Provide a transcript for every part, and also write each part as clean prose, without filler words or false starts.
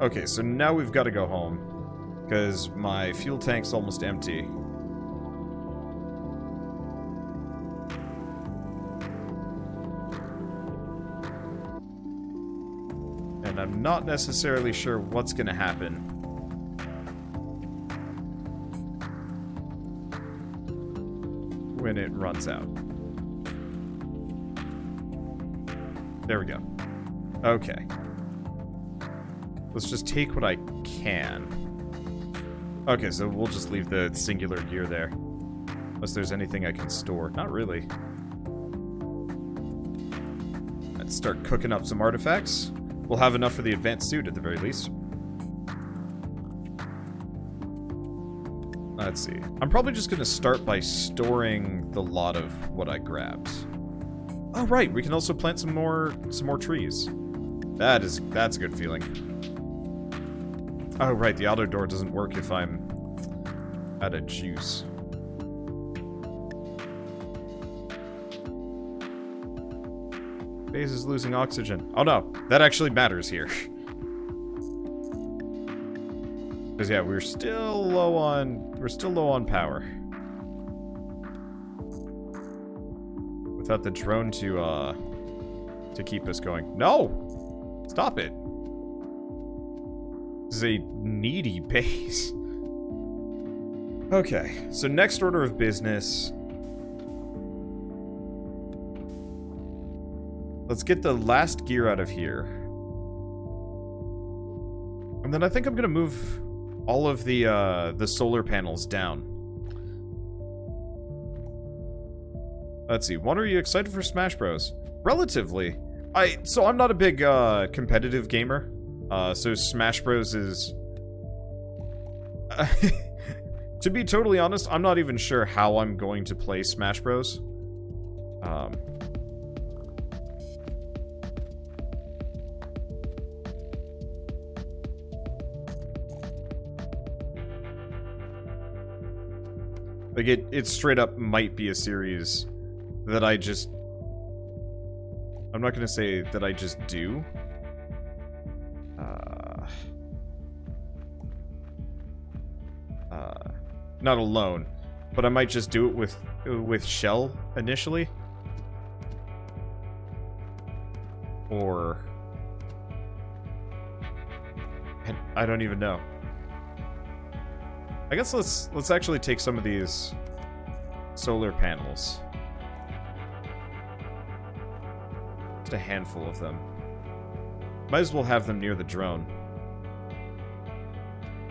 Okay, so now we've got to go home. Because my fuel tank's almost empty. And I'm not necessarily sure what's going to happen. When it runs out. There we go. Okay. Let's just take what I can. Okay, so we'll just leave the singular gear there. Unless there's anything I can store. Not really. Let's start cooking up some artifacts. We'll have enough for the advanced suit at the very least. Let's see. I'm probably just going to start by storing the lot of what I grabbed. Oh, right. We can also plant some more trees. That's a good feeling. Oh, right. The auto door doesn't work if I'm out of juice. Base is losing oxygen. Oh, no. That actually matters here. Because, yeah, we're still low on power. Without the drone to keep us going. No! Stop it. This is a needy base. Okay, so next order of business. Let's get the last gear out of here. And then I think I'm gonna move all of the solar panels down. Let's see. What are you excited for Smash Bros? Relatively. So I'm not a big competitive gamer. So Smash Bros is to be totally honest, I'm not even sure how I'm going to play Smash Bros. Like, it straight up might be a series that I just... I'm not gonna say that I just do. Not alone. But I might just do it with Shell initially. Or... I don't even know. I guess let's actually take some of these solar panels. Just a handful of them. Might as well have them near the drone.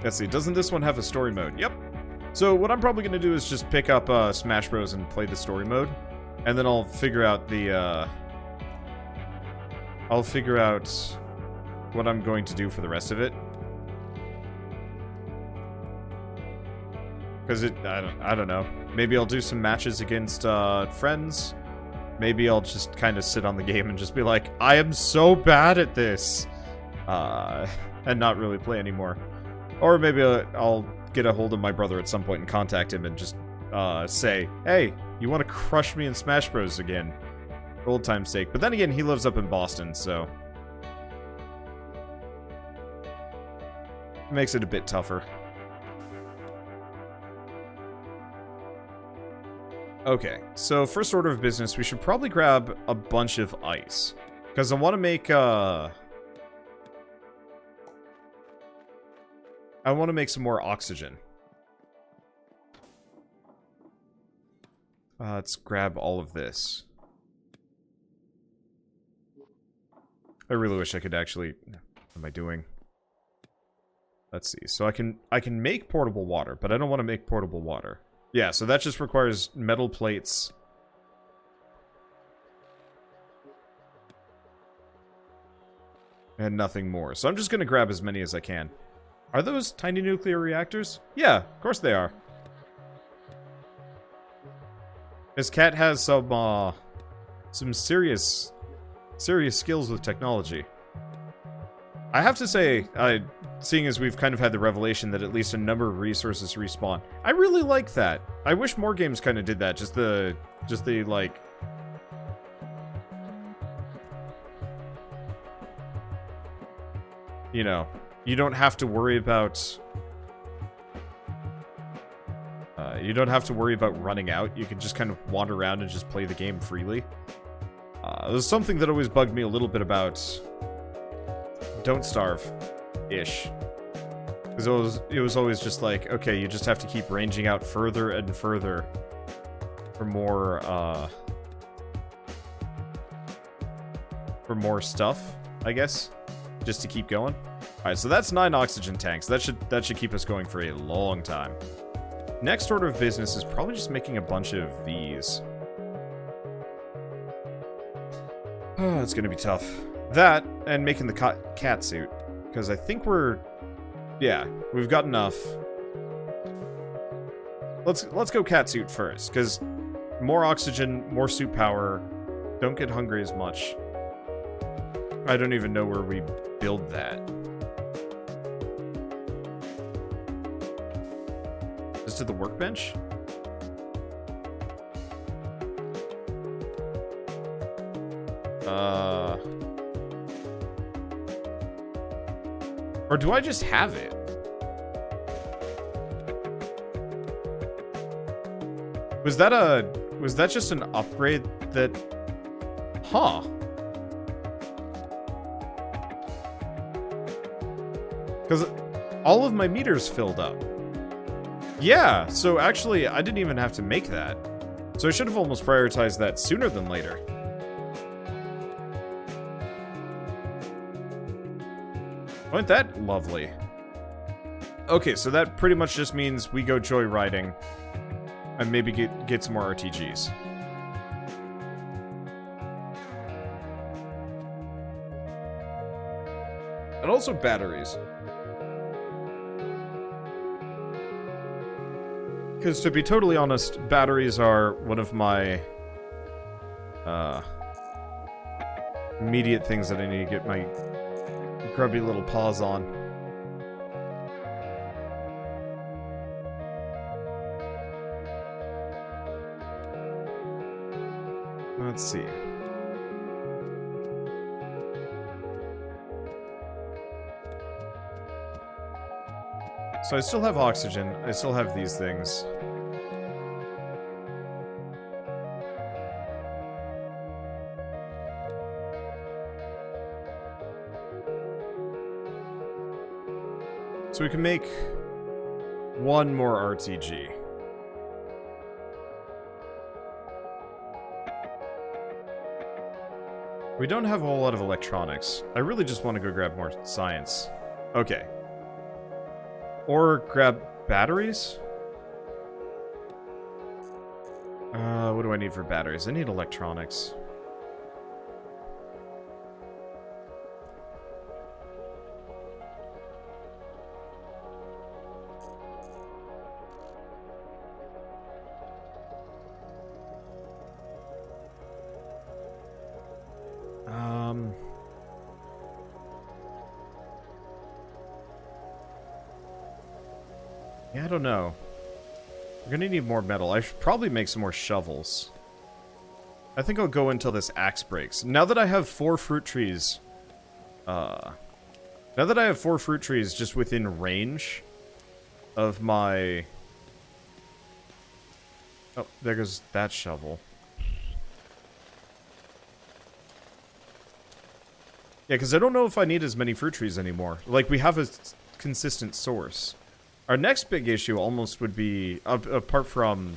Let's see, doesn't this one have a story mode? Yep. So what I'm probably going to do is just pick up Smash Bros. And play the story mode. And then I'll figure out the... I'll figure out what I'm going to do for the rest of it. Because I don't know. Maybe I'll do some matches against friends. Maybe I'll just kind of sit on the game and just be like, I am so bad at this. And not really play anymore. Or maybe I'll get a hold of my brother at some point and contact him and just say, hey, you want to crush me in Smash Bros. Again? For old time's sake. But then again, he lives up in Boston, so... it makes it a bit tougher. Okay, so first order of business, we should probably grab a bunch of ice. Because I want to make, I want to make some more oxygen. Let's grab all of this. I really wish I could actually... what am I doing? Let's see. So I can make portable water, but I don't want to make portable water. Yeah, so that just requires metal plates. And nothing more. So I'm just going to grab as many as I can. Are those tiny nuclear reactors? Yeah, of course they are. This cat has some serious skills with technology. I have to say, seeing as we've kind of had the revelation that at least a number of resources respawn, I really like that. I wish more games kind of did that. Just the like... you know, you don't have to worry about... you don't have to worry about running out. You can just kind of wander around and just play the game freely. There's something that always bugged me a little bit about Don't Starve-ish. Because it was always just like, okay, you just have to keep ranging out further and further for more stuff, I guess, just to keep going. All right, so that's 9 oxygen tanks. That should keep us going for a long time. Next order of business is probably just making a bunch of these. Oh, it's gonna be tough. That and making the cat suit, because I think yeah, we've got enough. Let's go cat suit first, because more oxygen, more suit power. Don't get hungry as much. I don't even know where we build that. Just to the workbench? Or do I just have it? Was that just an upgrade that... Huh. Because all of my meters filled up. Yeah, so actually, I didn't even have to make that. So I should have almost prioritized that sooner than later. Wasn't that lovely? Okay, so that pretty much just means we go joyriding and maybe get some more RTGs. And also batteries. Because to be totally honest, batteries are one of my immediate things that I need to get my grubby little paws on. Let's see. So I still have oxygen. I still have these things. So we can make one more RTG. We don't have a whole lot of electronics. I really just want to go grab more science. Okay. Or grab batteries? What do I need for batteries? I need electronics. Yeah, I don't know. We're gonna need more metal. I should probably make some more shovels. I think I'll go until this axe breaks. Now that I have 4 fruit trees... now that I have 4 fruit trees just within range of my... Oh, there goes that shovel. Yeah, because I don't know if I need as many fruit trees anymore. Like, we have a consistent source. Our next big issue almost would be, apart from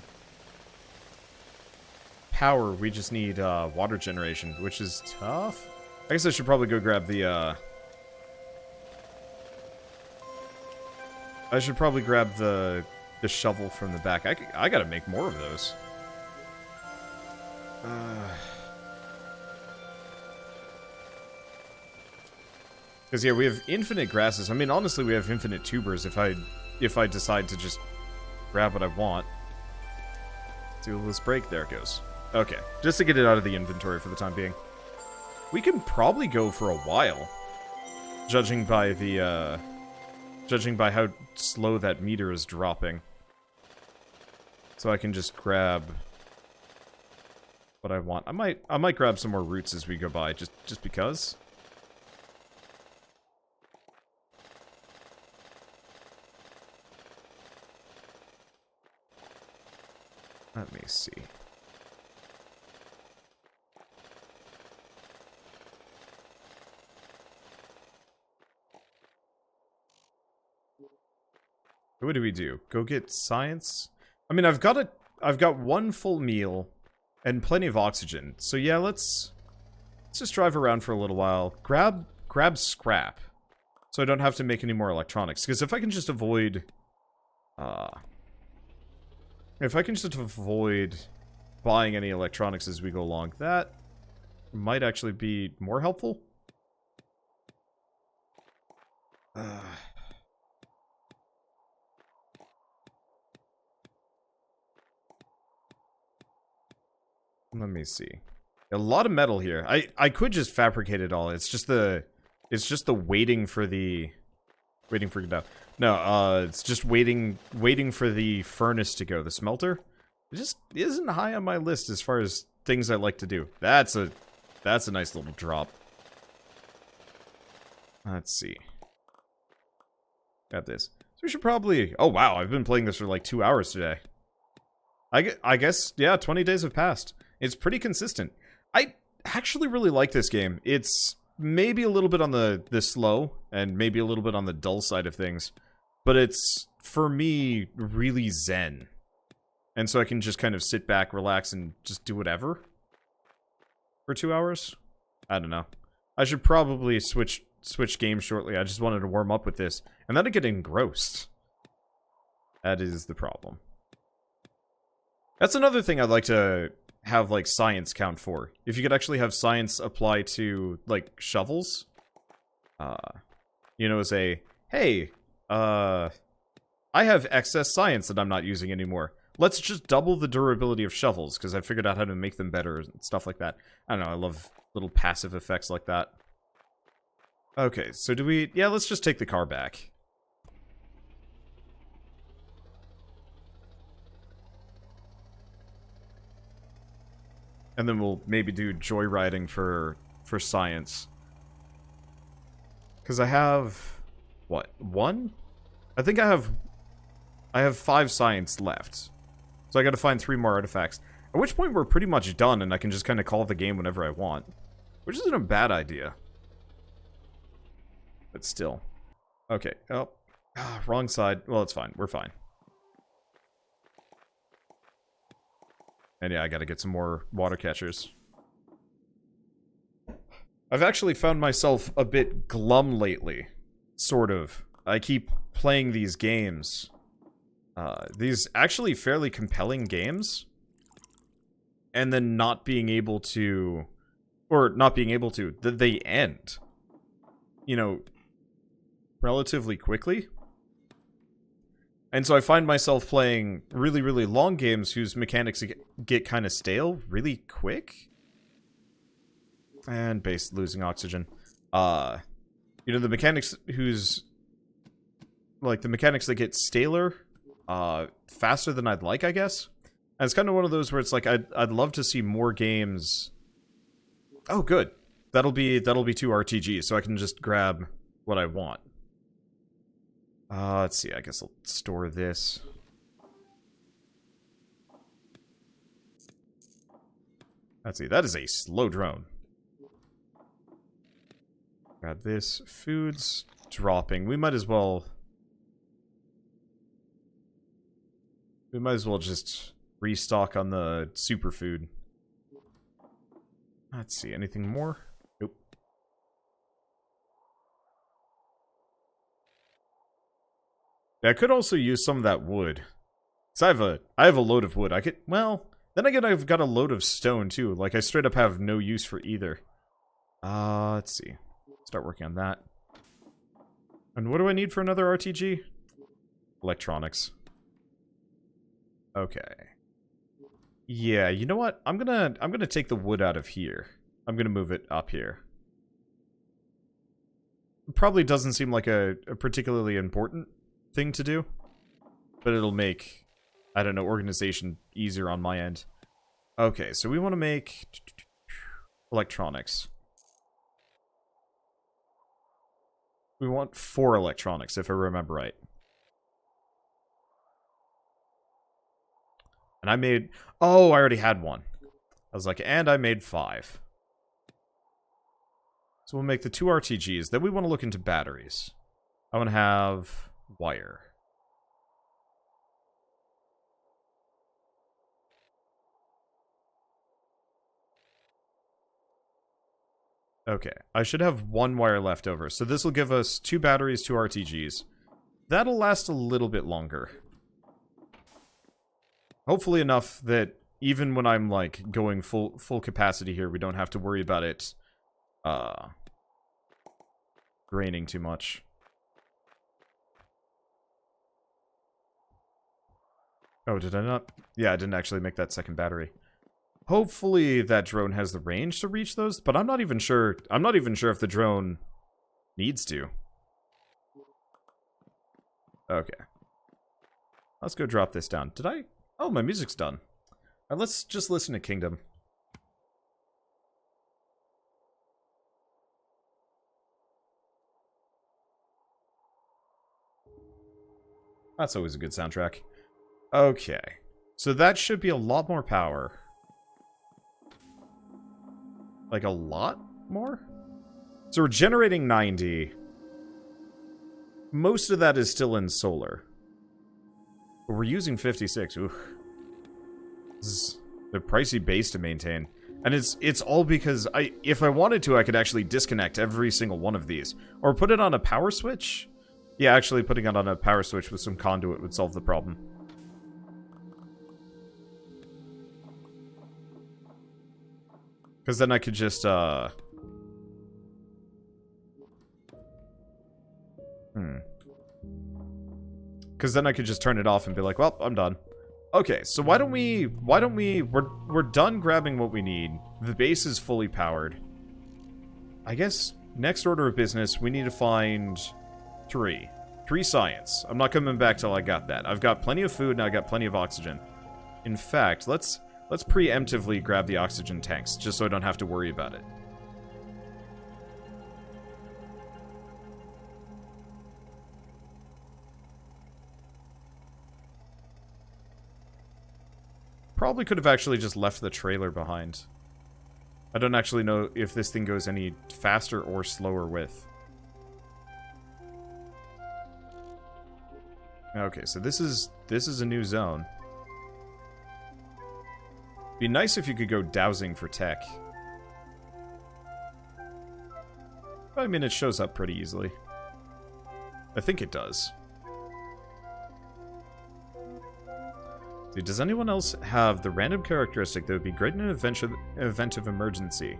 power, we just need water generation, which is tough. I guess I should probably go grab the, I should probably grab the shovel from the back. I gotta make more of those. Because, yeah, we have infinite grasses. I mean, honestly, we have infinite tubers if I decide to just grab what I want. See, let's break. There it goes. Okay, just to get it out of the inventory for the time being. We can probably go for a while, judging by the, judging by how slow that meter is dropping. So I can just grab what I want. I might grab some more roots as we go by, just because. Let me see. What do we do? Go get science? I mean, I've got one full meal and plenty of oxygen. So yeah, let's just drive around for a little while. Grab scrap. So I don't have to make any more electronics. Because if I can just avoid buying any electronics as we go along, that might actually be more helpful. Let me see. A lot of metal here. I could just fabricate it all. It's just the waiting for the it's just waiting for the furnace to go. The smelter, it just isn't high on my list as far as things I like to do. That's a nice little drop. Let's see. Got this. So we should probably... Oh, wow. I've been playing this for like 2 hours today. I guess, yeah, 20 days have passed. It's pretty consistent. I actually really like this game. It's maybe a little bit on the slow and maybe a little bit on the dull side of things. But it's, for me, really zen. And so I can just kind of sit back, relax, and just do whatever for 2 hours. I don't know. I should probably switch games shortly. I just wanted to warm up with this. And then I get engrossed. That is the problem. That's another thing I'd like to have, like, science count for. If you could actually have science apply to, like, shovels. You know, as a, hey, I have excess science that I'm not using anymore. Let's just double the durability of shovels, because I figured out how to make them better and stuff like that. I don't know, I love little passive effects like that. Okay, so do we... Yeah, let's just take the car back. And then we'll maybe do joyriding for science. Because I have... What? 1? I think I have 5 science left. So I gotta find 3 more artifacts. At which point we're pretty much done and I can just kind of call the game whenever I want. Which isn't a bad idea. But still. Okay. Oh. Wrong side. Well, it's fine. We're fine. And yeah, I gotta get some more water catchers. I've actually found myself a bit glum lately. Sort of. I keep playing these games. These actually fairly compelling games. And then not being able to... Or not being able to. They end. You know, relatively quickly. And so I find myself playing really, really long games whose mechanics get kind of stale really quick. And base losing oxygen. You know, the mechanics whose... Like, the mechanics that get staler faster than I'd like, I guess. And it's kind of one of those where it's like, I'd love to see more games... Oh, good. That'll be 2 RTGs, so I can just grab what I want. Let's see, I guess I'll store this. Let's see, that is a slow drone. Grab this. Food's dropping. We might as well just restock on the superfood. Let's see, anything more? Nope. Yeah, I could also use some of that wood. So I have a load of wood. I could, well, then again I've got a load of stone too. Like I straight up have no use for either. Let's see. Start working on that. And what do I need for another RTG? Electronics. Okay. Yeah, you know what? I'm gonna take the wood out of here. I'm gonna move it up here. Probably doesn't seem like a particularly important thing to do, but it'll make, I don't know, organization easier on my end. Okay, so we want to make electronics. We want 4 electronics, if I remember right. And I made... Oh, I already had one. I was like, and I made 5. So we'll make the 2 RTGs. Then we want to look into batteries. I want to have wire. Okay, I should have 1 wire left over. So this will give us 2 batteries, 2 RTGs. That'll last a little bit longer. Hopefully enough that even when I'm, like, going full capacity here, we don't have to worry about it, draining too much. Oh, did I not? Yeah, I didn't actually make that second battery. Hopefully that drone has the range to reach those, but I'm not even sure. I'm not even sure if the drone needs to. Okay. Let's go drop this down. Did I? Oh, my music's done. Alright, let's just listen to Kingdom. That's always a good soundtrack. Okay. So that should be a lot more power. Like, a lot more? So we're generating 90. Most of that is still in solar. But we're using 56. Ooh. This is a pricey base to maintain. And it's all because if I wanted to, I could actually disconnect every single one of these. Or put it on a power switch. Yeah, actually putting it on a power switch with some conduit would solve the problem. Because then I could just, Because then I could just turn it off and be like, well, I'm done. Okay, so why don't we, we're done grabbing what we need. The base is fully powered. I guess, next order of business, we need to find 3 science. I'm not coming back till I got that. I've got plenty of food and I got plenty of oxygen. In fact, let's preemptively grab the oxygen tanks, just so I don't have to worry about it. Probably could have actually just left the trailer behind. I don't actually know if this thing goes any faster or slower with. Okay, so this is a new zone. Be nice if you could go dowsing for tech. But, I mean, it shows up pretty easily. I think it does. See, does anyone else have the random characteristic that would be great in an event of emergency?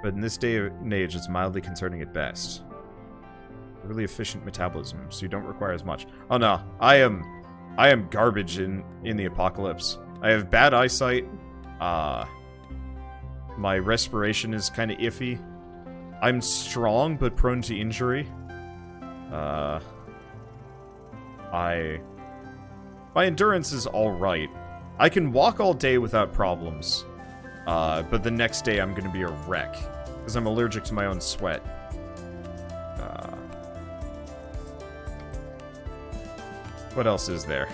But in this day and age, it's mildly concerning at best. Really efficient metabolism, so you don't require as much. Oh no, I am garbage in the apocalypse. I have bad eyesight. My respiration is kind of iffy. I'm strong, but prone to injury. My endurance is alright. I can walk all day without problems. But the next day I'm gonna be a wreck. Because I'm allergic to my own sweat. What else is there?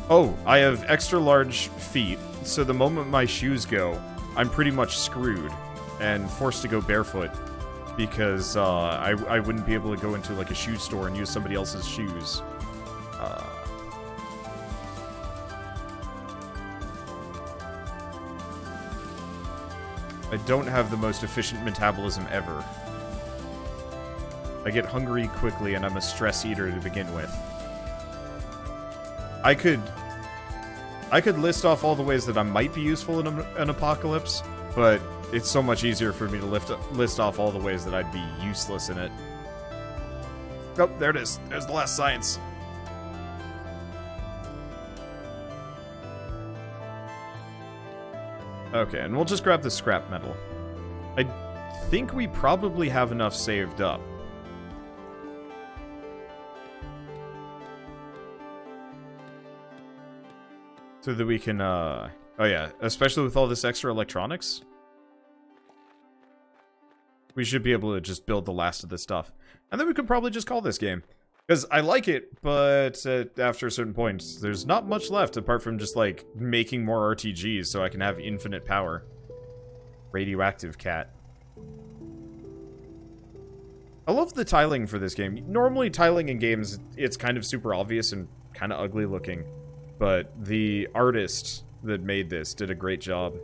Oh, I have extra large feet, so the moment my shoes go, I'm pretty much screwed and forced to go barefoot because I wouldn't be able to go into like a shoe store and use somebody else's shoes. I don't have the most efficient metabolism ever. I get hungry quickly and I'm a stress eater to begin with. I could list off all the ways that I might be useful in an apocalypse, but it's so much easier for me to list off all the ways that I'd be useless in it. Oh, there it is. There's the last science. Okay, and we'll just grab the scrap metal. I think we probably have enough saved up. So that we can, oh yeah, especially with all this extra electronics. We should be able to just build the last of this stuff. And then we could probably just call this game. Because I like it, but after a certain point, there's not much left apart from just, like, making more RTGs so I can have infinite power. Radioactive cat. I love the tiling for this game. Normally, tiling in games, it's kind of super obvious and kind of ugly looking. But the artist that made this did a great job.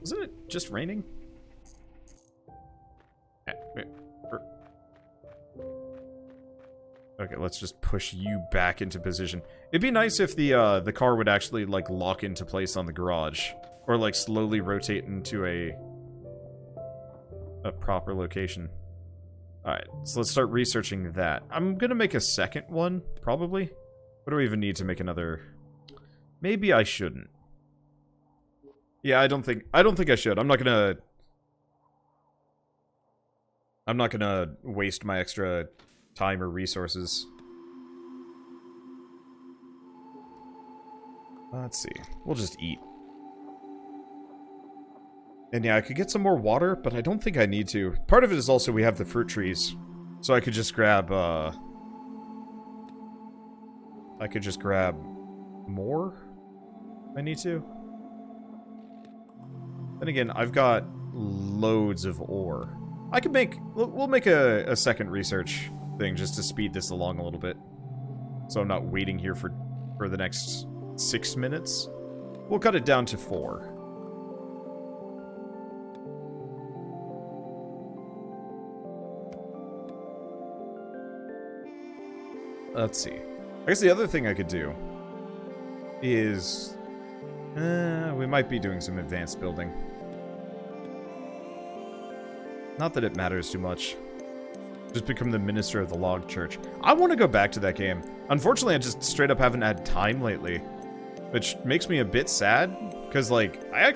Wasn't it just raining? Okay, let's just push you back into position. It'd be nice if the car would actually, like, lock into place on the garage. Or, like, slowly rotate into a proper location. Alright, so let's start researching that. I'm gonna make a second one, probably. What do we even need to make another? Maybe I shouldn't. Yeah, I don't think I should. I'm not gonna waste my extra time or resources. Let's see. We'll just eat. And yeah, I could get some more water, but I don't think I need to. Part of it is also we have the fruit trees. So I could just grab, more? I need to. Then again, I've got loads of ore. I could make... We'll make a second research thing just to speed this along a little bit. So I'm not waiting here for the next 6 minutes. We'll cut it down to 4. Let's see. I guess the other thing I could do is... we might be doing some advanced building. Not that it matters too much. Just become the minister of the log church. I want to go back to that game. Unfortunately, I just straight up haven't had time lately. Which makes me a bit sad. Because, like, I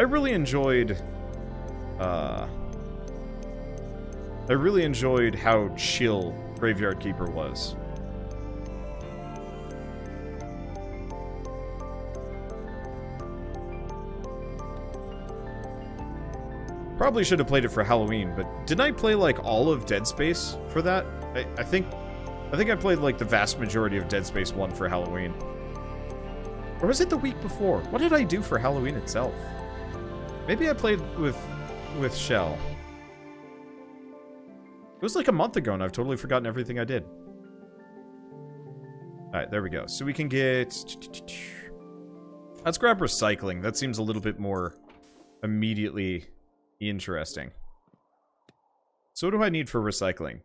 really enjoyed... I really enjoyed how chill Graveyard Keeper was. Probably should have played it for Halloween, but didn't I play, like, all of Dead Space for that? I think I played, like, the vast majority of Dead Space 1 for Halloween. Or was it the week before? What did I do for Halloween itself? Maybe I played with Shell. It was like a month ago, and I've totally forgotten everything I did. Alright, there we go. So we can get... Let's grab recycling. That seems a little bit more immediately... interesting. So what do I need for recycling?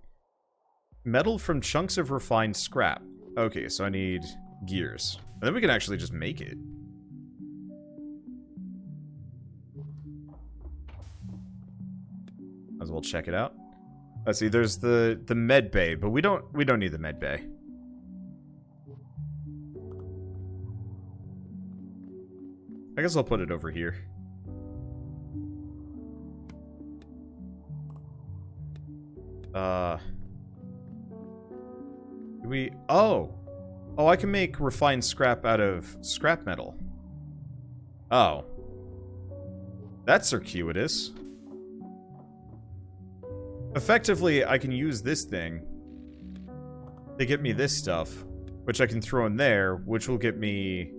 Metal from chunks of refined scrap. Okay, so I need gears. And then we can actually just make it. Might as well check it out. Let's see, there's the med bay, but we don't need the med bay. I guess I'll put it over here. Oh, I can make refined scrap out of scrap metal. Oh. That's circuitous. Effectively, I can use this thing to get me this stuff, which I can throw in there, which will get me...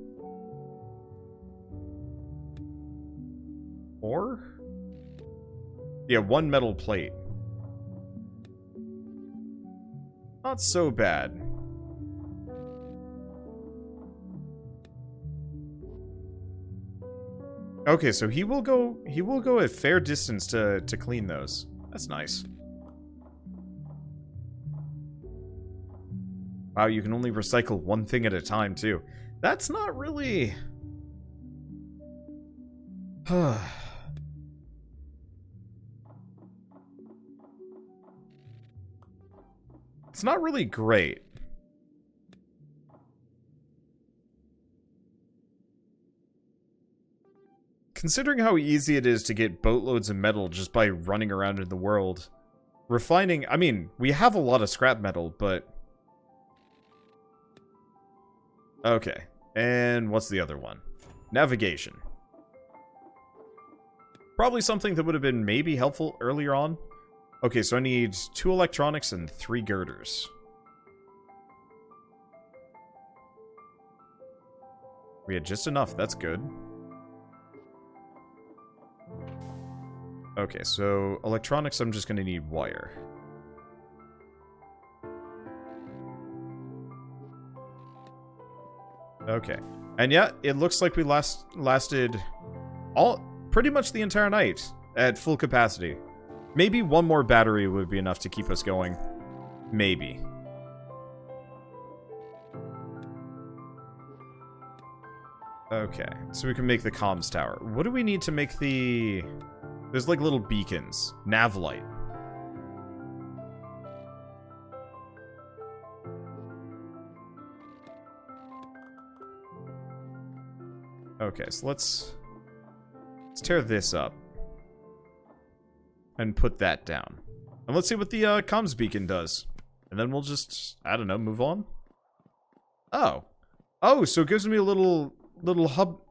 ore? Yeah, 1 metal plate. Not so bad. Okay, so he will go a fair distance to clean those. That's nice. Wow, you can only recycle one thing at a time, too. That's not really... It's not really great. Considering how easy it is to get boatloads of metal just by running around in the world, refining... I mean, we have a lot of scrap metal, but... Okay. And what's the other one? navigation. Probably something that would have been maybe helpful earlier on. Okay, so I need 2 electronics and 3 girders. We had just enough, that's good. Okay, so electronics, I'm just going to need wire. Okay. And yeah, it looks like we lasted pretty much the entire night at full capacity. Maybe one more battery would be enough to keep us going. Maybe. Okay, so we can make the comms tower. What do we need to make the... There's like little beacons. Nav light. Okay, so let's tear this up. And put that down. And let's see what the comms beacon does. And then we'll just, I don't know, move on. Oh. Oh, so it gives me a little hub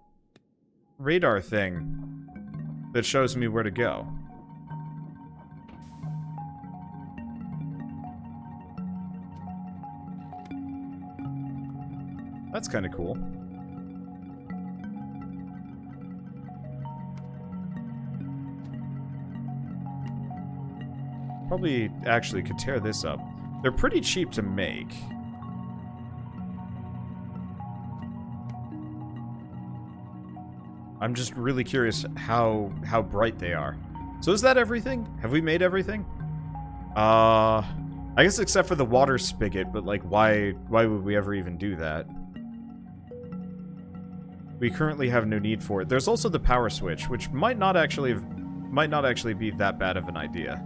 radar thing that shows me where to go. That's kind of cool. Probably actually could tear this up. They're pretty cheap to make. I'm just really curious how bright they are. So is that everything? Have we made everything? I guess except for the water spigot, but like why would we ever even do that? We currently have no need for it. There's also the power switch, which might not actually be that bad of an idea.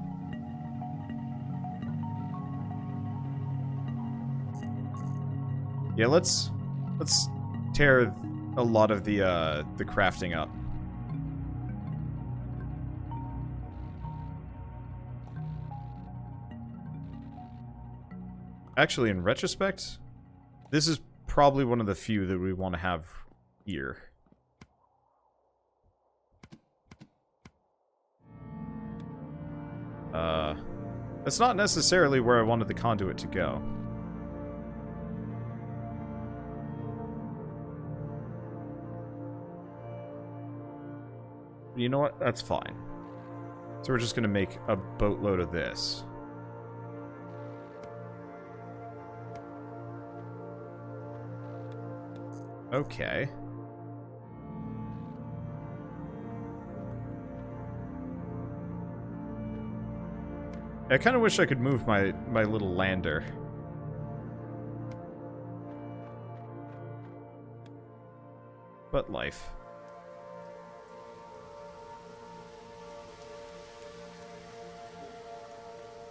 Yeah, let's tear a lot of the crafting up. Actually, in retrospect, this is probably one of the few that we want to have here. That's not necessarily where I wanted the conduit to go. You know what? That's fine. So we're just going to make a boatload of this. Okay. I kind of wish I could move my little lander. But life.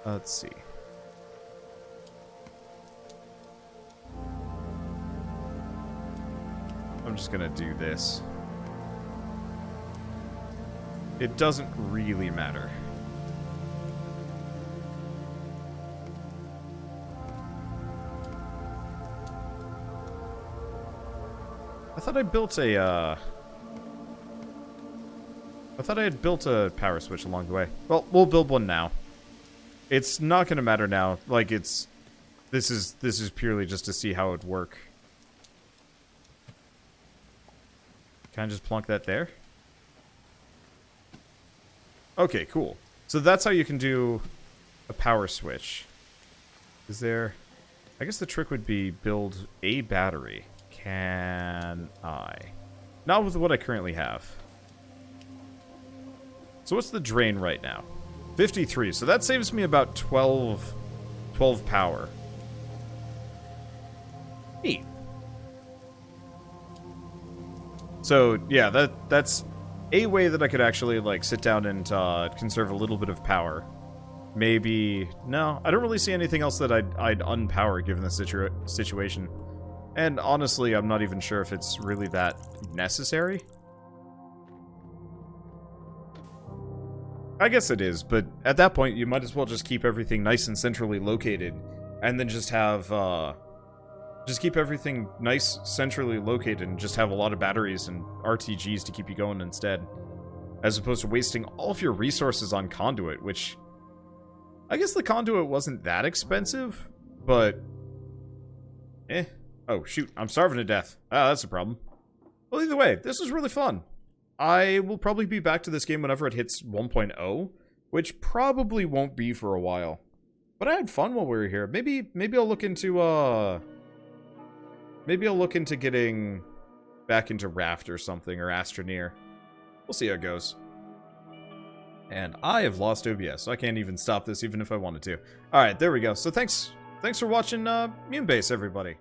Let's see. I'm just gonna do this. It doesn't really matter. I thought I built a, I thought I had built a power switch along the way. Well, we'll build one now. It's not gonna matter now. Like, this is purely just to see how it would work. Can I just plunk that there? Okay, cool. So that's how you can do a power switch. Is there... I guess the trick would be build a battery. Can I? Not with what I currently have. So what's the drain right now? 53. So that saves me about 12 power. Neat. So, yeah, that's a way that I could actually, like, sit down and conserve a little bit of power. Maybe... No, I don't really see anything else that I'd unpower given the situation. And honestly, I'm not even sure if it's really that necessary. I guess it is, but at that point, you might as well just keep everything nice and centrally located. And then just have Just keep everything nice, centrally located, and just have a lot of batteries and RTGs to keep you going instead. As opposed to wasting all of your resources on conduit, which... I guess the conduit wasn't that expensive, but... Oh, shoot, I'm starving to death. Ah, that's a problem. Well, either way, this was really fun. I will probably be back to this game whenever it hits 1.0, which probably won't be for a while. But I had fun while we were here. Maybe I'll look into, maybe I'll look into getting back into Raft or something, or Astroneer. We'll see how it goes. And I have lost OBS, so I can't even stop this even if I wanted to. Alright, there we go. So thanks for watching, Mewnbase, everybody.